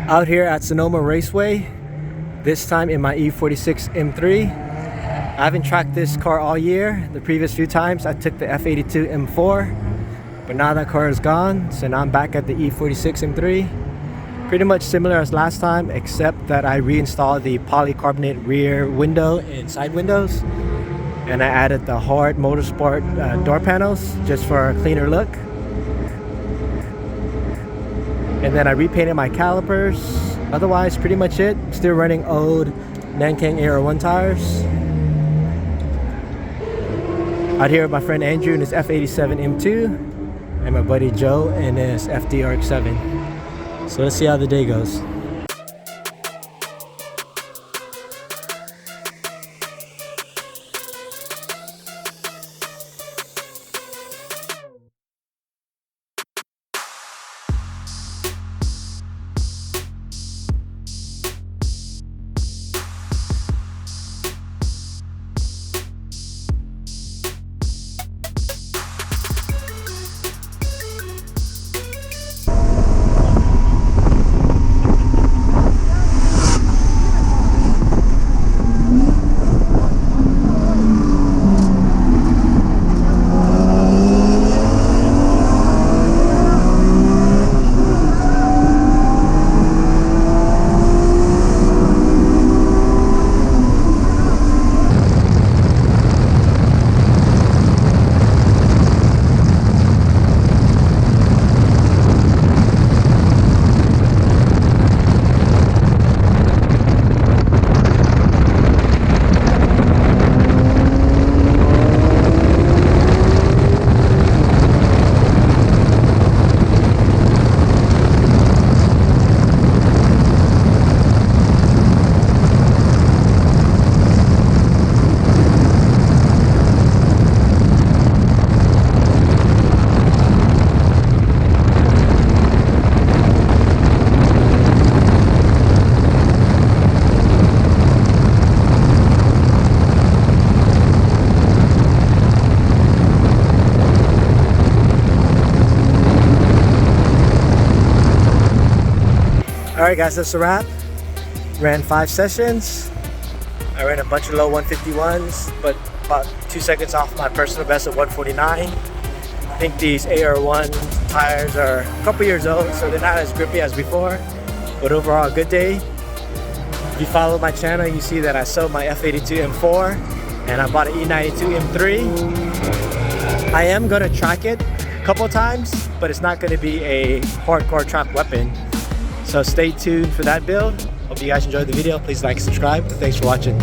Out here at Sonoma Raceway, this time in my E46 M3. I haven't tracked this car all year. The previous few times I took the F82 M4, but now that car is gone, so now I'm back at the E46 M3. Pretty much similar as last time, except that I reinstalled the polycarbonate rear window and side windows, and I added the hard motorsport door panels just for a cleaner look. And then I repainted my calipers. Otherwise, pretty much it. Still running old Nankang AR1 tires. Out here with my friend Andrew in his F87 M2, and my buddy Joe in his FDRX7. So let's see how the day goes. Alright guys, that's a wrap. Ran 5 sessions. I ran a bunch of low 151s, but about 2 seconds off my personal best at 149. I think these AR1 tires are a couple years old, so they're not as grippy as before. But overall, a good day. If you follow my channel, you see that I sold my F82 M4 and I bought an E92 M3. I am going to track it a couple times, but it's not going to be a hardcore track weapon. So stay tuned for that build. Hope you guys enjoyed the video. Please like and subscribe. Thanks for watching.